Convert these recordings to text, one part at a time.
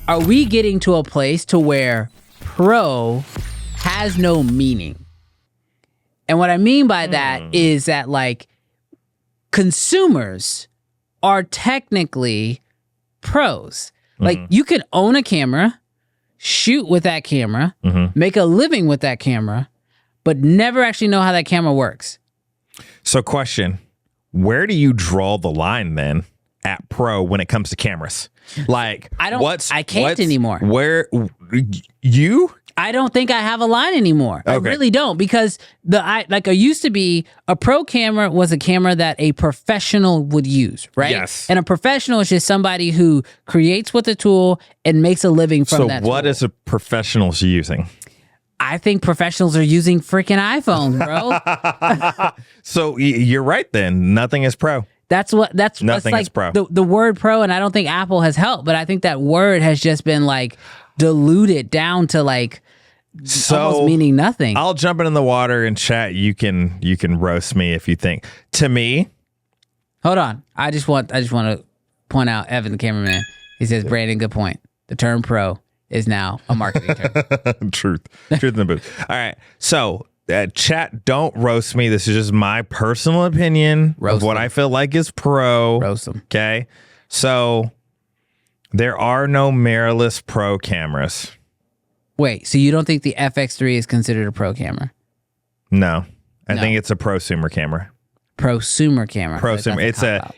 are we getting to a place to where pro has no meaning? And what I mean by that is that like consumers are technically pros. Like you can own a camera, shoot with that camera, make a living with that camera, but never actually know how that camera works. So question, where do you draw the line then at pro when it comes to cameras? Like I can't anymore. Where you? I don't think I have a line anymore. Okay. I really don't, because I used to be, a pro camera was a camera that a professional would use, right? Yes. And a professional is just somebody who creates with a tool and makes a living from that tool. So what is a professional using? I think professionals are using freaking iPhones, bro. So you're right then. Nothing is pro. Nothing is pro. The word pro, and I don't think Apple has helped, but I think that word has just been like diluted down to like almost meaning nothing. I'll jump in the water and chat. You can roast me if you think. To me, hold on. I just want to point out Evan, the cameraman. He says, Brandon, good point. The term pro is now a marketing term. Truth in the booth. All right. So chat, don't roast me. This is just my personal opinion of what I feel like is pro. Roast them. Okay. So there are no mirrorless pro cameras. Wait, so you don't think the FX3 is considered a pro camera? No. I think it's a prosumer camera. Prosumer camera. Prosumer.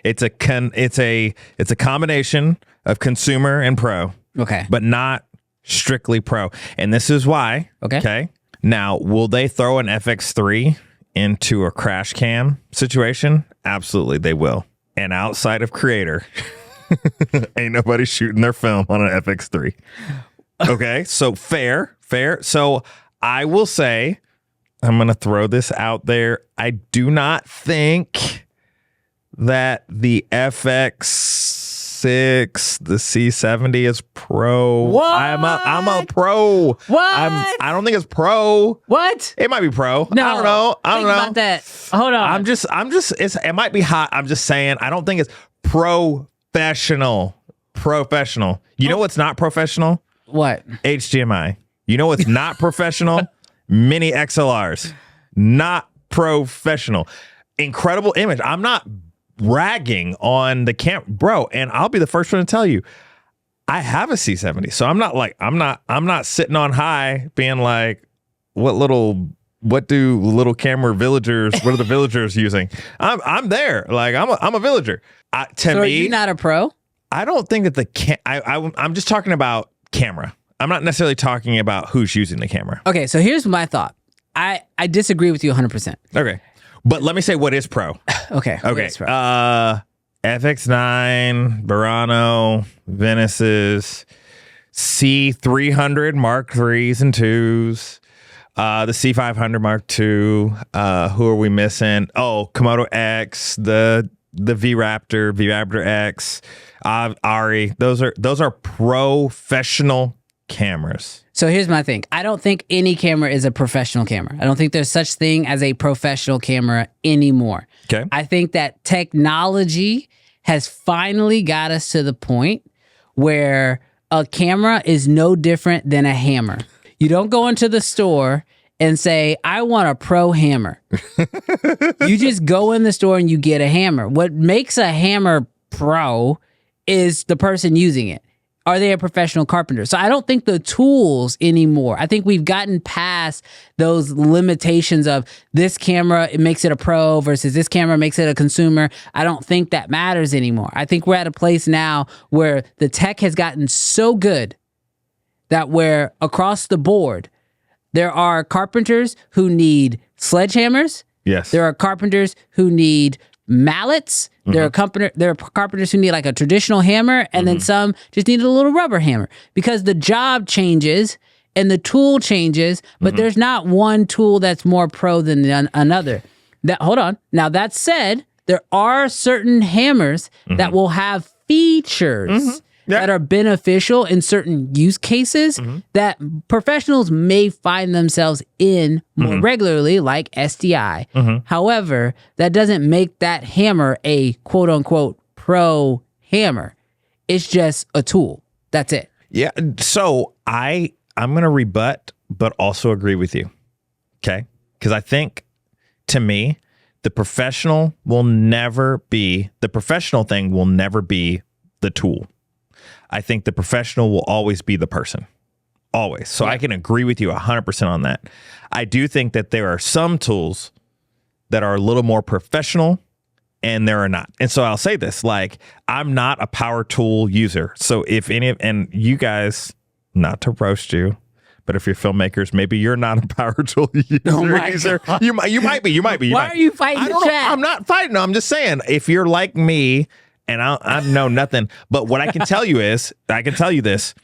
It's a combination of consumer and pro. Okay. But not strictly pro. And this is why. Okay. Now, will they throw an FX3 into a crash cam situation? Absolutely, they will. And outside of creator, ain't nobody shooting their film on an FX3. Okay, so fair. So I will say, I'm going to throw this out there. I do not think that the FX6, the C70 is pro. What? I'm a pro. What? I don't think it's pro. What? It might be pro. No. I don't know. Think about that. Hold on. I'm just it might be hot. I'm just saying, I don't think it's professional. You know what's not professional? What? HDMI. You know what's not professional? Mini XLRs. Not professional. Incredible image. I'm not ragging on the camera, bro, and I'll be the first one to tell you, I have a C70. So I'm not sitting on high being like, what do little camera villagers, what are the villagers using? I'm there. Like I'm a villager. So are you not a pro? I don't think that I'm just talking about camera. I'm not necessarily talking about who's using the camera. Okay, so here's my thought. I disagree with you 100%. Okay. But let me say what is pro. Okay. FX9, Burano, Venice's, C300 Mark 3s and 2s, the C500 Mark II. Who are we missing? Oh, Komodo X, the V-Raptor X, Ari. Those are professional cameras. So here's my thing. I don't think any camera is a professional camera. I don't think there's such thing as a professional camera anymore. Okay. I think that technology has finally got us to the point where a camera is no different than a hammer. You don't go into the store and say, I want a pro hammer. You just go in the store and you get a hammer. What makes a hammer pro is the person using it. Are they a professional carpenter? So I don't think the tools anymore. I think we've gotten past those limitations of this camera, it makes it a pro versus this camera makes it a consumer. I don't think that matters anymore. I think we're at a place now where the tech has gotten so good that where across the board, there are carpenters who need sledgehammers. Yes. There are carpenters who need mallets. There are carpenters who need like a traditional hammer, and then some just need a little rubber hammer because the job changes and the tool changes, but there's not one tool that's more pro than another. Hold on. Now that said, there are certain hammers that will have features that are beneficial in certain use cases that professionals may find themselves in more regularly, like SDI. However, that doesn't make that hammer a quote unquote pro hammer. It's just a tool. That's it. Yeah. So I'm going to rebut, but also agree with you. Okay. Because I think, to me, the professional thing will never be the tool. I think the professional will always be the person. Always. So I can agree with you 100% on that. I do think that there are some tools that are a little more professional and there are not. And so I'll say this, like, I'm not a power tool user. So if and you guys, not to roast you, but if you're filmmakers, maybe you're not a power tool user. You might be. Why are you fighting the chat? I'm not fighting. No, I'm just saying, if you're like me and I know nothing, but what I can tell you is, this.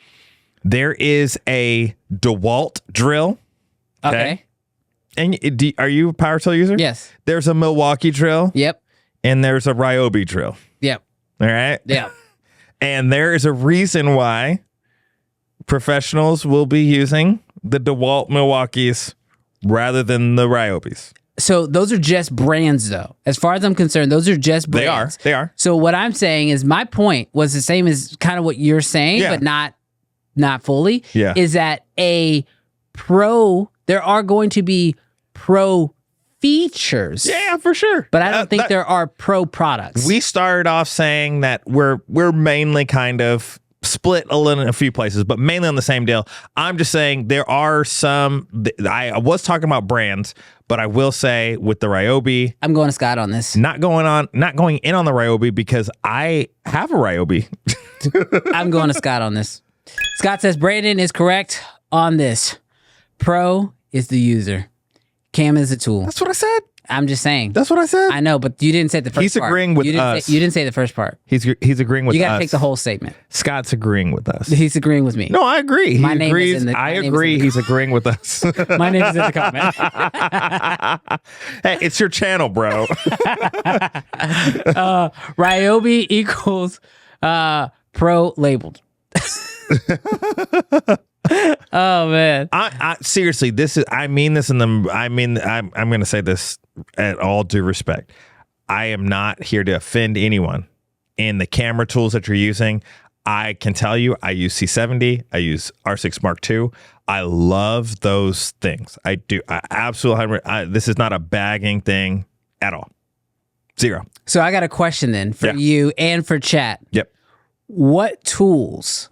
There is a DeWalt drill. Okay. And are you a power tool user? Yes. There's a Milwaukee drill. Yep. And there's a Ryobi drill. Yep. All right? Yep. And there is a reason why professionals will be using the DeWalt Milwaukees rather than the Ryobis. So those are just brands, though. As far as I'm concerned, those are just brands. They are. So what I'm saying is, my point was the same as kind of what you're saying, but not fully. Yeah. Is that there are going to be pro features. Yeah, for sure. But I don't think there are pro products. We started off saying that we're mainly kind of split in a few places, but mainly on the same deal. I'm just saying there are some. I was talking about brands, but I will say with the Ryobi, I'm going to Scott on this. Not going in on the Ryobi because I have a Ryobi. I'm going to Scott on this. Scott says Brandon is correct on this. Pro is the user. Cam is a tool. That's what I said. I'm just saying. That's what I said. I know, but you didn't say the first part. He's agreeing with us. You didn't say the first part. He's agreeing with us. You got to take the whole statement. Scott's agreeing with us. He's agreeing with me. No, I agree. My name is I agree. He's agreeing with us. My name is in the comment. Hey, it's your channel, bro. Ryobi equals pro labeled. Oh man! I seriously, I'm going to say this at all due respect. I am not here to offend anyone. In the camera tools that you're using, I can tell you, I use C70, I use R6 Mark II. I love those things. I do. I absolutely. This is not a bagging thing at all. Zero. So I got a question then for you and for chat. Yep. What tools?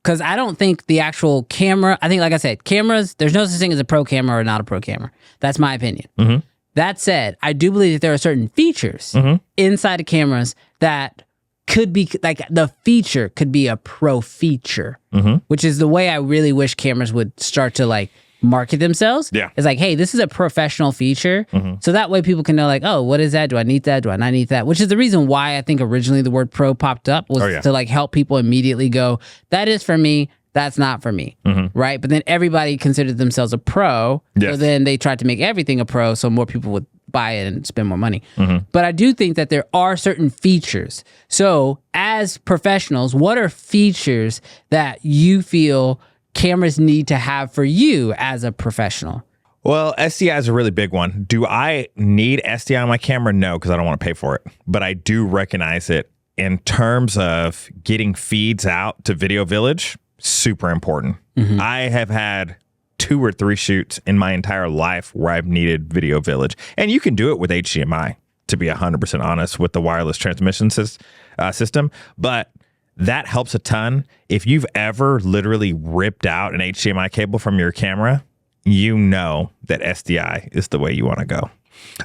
Because I don't think the actual camera, I think, like I said, cameras, there's no such thing as a pro camera or not a pro camera. That's my opinion. That said, I do believe that there are certain features inside of cameras that could be, like, the feature could be a pro feature, which is the way I really wish cameras would start to, like, market themselves. Yeah. It's like, hey, this is a professional feature. So that way people can know, like, oh, what is that? Do I need that? Do I not need that? Which is the reason why I think originally the word pro popped up was to, like, help people immediately go, that is for me. That's not for me. Right. But then everybody considered themselves a pro. Yes. So then they tried to make everything a pro so more people would buy it and spend more money. But I do think that there are certain features. So as professionals, what are features that you feel cameras need to have for you as a professional? Well, SDI is a really big one. Do I need SDI on my camera? No, because I don't want to pay for it. But I do recognize it in terms of getting feeds out to Video Village. Super important. I have had 2 or 3 shoots in my entire life where I've needed Video Village. And you can do it with HDMI, to be 100% honest, with the wireless transmission system. But that helps a ton. If you've ever literally ripped out an HDMI cable from your camera, you know that SDI is the way you want to go.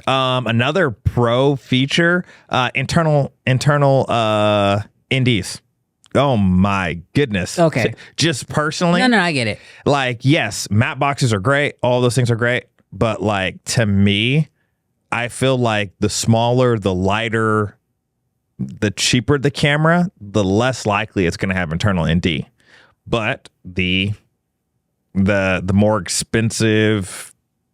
Another pro feature, internal NDs. Oh my goodness. Okay. Just personally. No, I get it. Like, yes, matte boxes are great. All those things are great. But, like, to me, I feel like the smaller, the lighter, the cheaper the camera, the less likely it's going to have internal ND. But the more expensive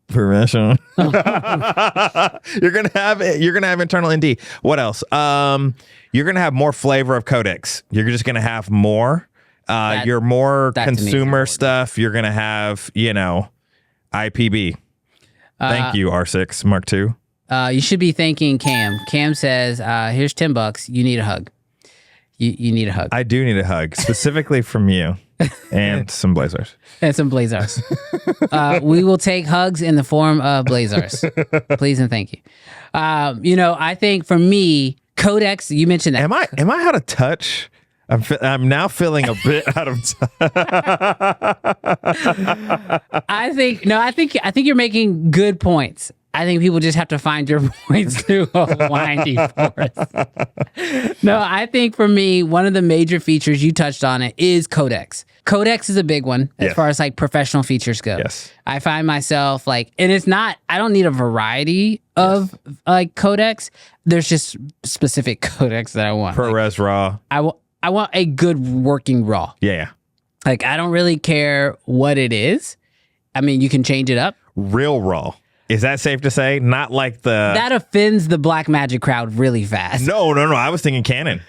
professional, you're gonna have internal ND. What else? You're gonna have more flavor of codecs. You're just gonna have more. Your more consumer stuff. You're gonna have, IPB. Thank you, R6 Mark II. You should be thanking Cam. Cam says, here's $10. You need a hug. You need a hug. I do need a hug, specifically from you. And some blazers. And some blazers. We will take hugs in the form of blazers. Please and thank you. I think for me, codecs, you mentioned that. Am I out of touch? I'm now feeling a bit out of touch. I think you're making good points. I think people just have to find your points through a windy forest. No, I think for me, one of the major features, you touched on it, is codecs. Codecs is a big one as far as like professional features go. Yes. I find myself like, and it's not, I don't need a variety of like codecs. There's just specific codecs that I want. ProRes RAW. I want a good working RAW. Yeah. Like, I don't really care what it is. I mean, you can change it up. Real RAW. Is that safe to say? Not like that offends the Black Magic crowd really fast. No. I was thinking Canon.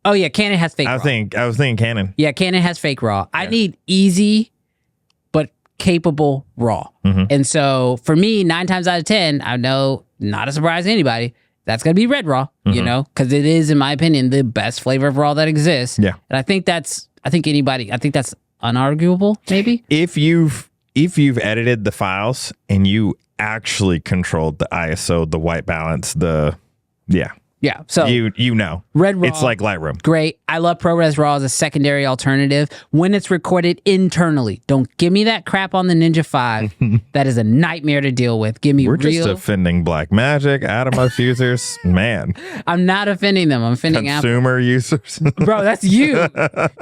Oh yeah, Canon has fake RAW. I was thinking Canon. Yeah, Canon has fake RAW. Yeah. I need easy but capable RAW. Mm-hmm. And so for me, 9 times out of 10, I know, not a surprise to anybody, that's going to be red RAW, because it is, in my opinion, the best flavor of RAW that exists. Yeah. And I think that's unarguable, maybe. If you've edited the files and you actually controlled the ISO, the white balance, yeah. So red RAW, it's like Lightroom. Great. I love ProRes RAW as a secondary alternative when it's recorded internally. Don't give me that crap on the Ninja 5. That is a nightmare to deal with. Give me We're just offending Blackmagic, Atomos users. Man, I'm not offending them. I'm offending consumer users. Bro, that's you.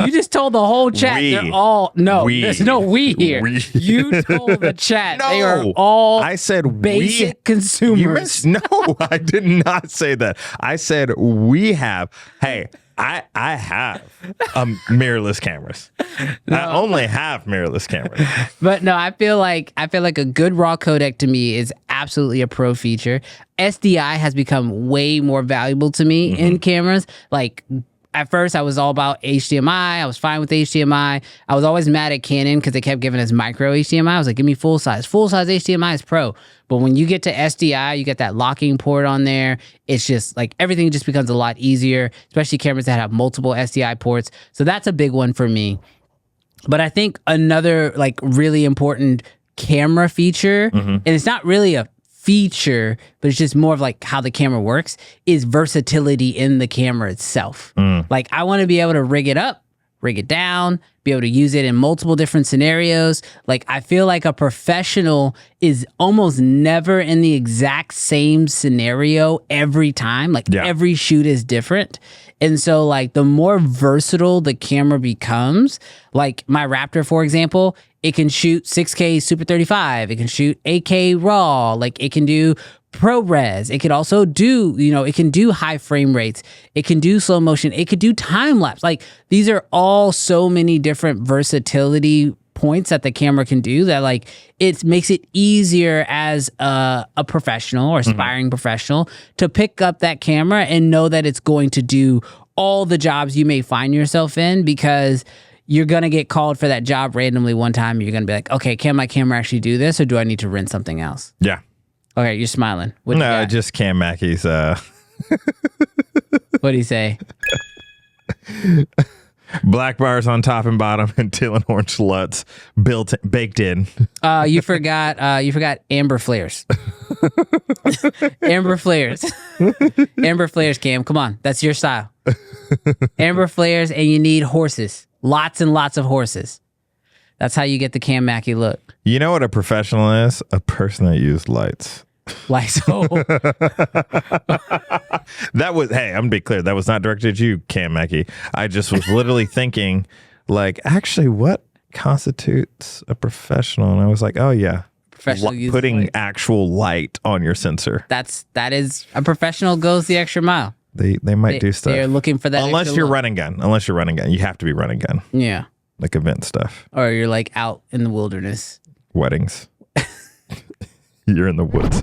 You just told the whole chat. They're all there's no we here. You told the chat they are all. I said basic consumers. No, I did not say that. I said we have. Hey, I have mirrorless cameras. No. I only have mirrorless cameras. But no, I feel like a good RAW codec to me is absolutely a pro feature. SDI has become way more valuable to me in cameras. Like, at first, I was all about HDMI. I was fine with HDMI. I was always mad at Canon because they kept giving us micro HDMI. I was like, give me full size. Full size HDMI is pro. But when you get to SDI, you get that locking port on there. It's just like everything just becomes a lot easier, especially cameras that have multiple SDI ports. So that's a big one for me. But I think another like really important camera feature, and it's not really a feature, but it's just more of like how the camera works, is versatility in the camera itself. Like, I want to be able to rig it up, rig it down, be able to use it in multiple different scenarios. Like, I feel like a professional is almost never in the exact same scenario every time. Like, every shoot is different. And so, like, the more versatile the camera becomes, like my Raptor, for example, it can shoot 6K Super 35. It can shoot 8K RAW. Like, it can do ProRes. It could also do, it can do high frame rates. It can do slow motion. It could do time lapse. Like, these are all so many different versatility points that the camera can do that, like, it makes it easier as a professional or aspiring professional to pick up that camera and know that it's going to do all the jobs you may find yourself in, because you're going to get called for that job randomly one time. You're going to be like, okay, can my camera actually do this, or do I need to rent something else? Yeah. Okay, you're smiling. No, just Cam Mackey's. What'd he say? Black bars on top and bottom, and teal and orange LUTs baked in. You forgot amber flares. Amber flares. Amber flares, Cam. Come on, that's your style. Amber flares, and you need horses. Lots and lots of horses. That's how you get the Cam Mackey look. You know what a professional is? A person that used lights. Lights. Oh. That was, hey, I'm gonna be clear. That was not directed at you, Cam Mackey. I just was literally thinking, like, actually, what constitutes a professional? And I was like, oh yeah, putting actual light on your sensor. That is a professional goes the extra mile. They might do stuff. They're looking for that. Unless you're running gun. You have to be running gun. Yeah. Like event stuff. Or you're like out in the wilderness. Weddings. You're in the woods.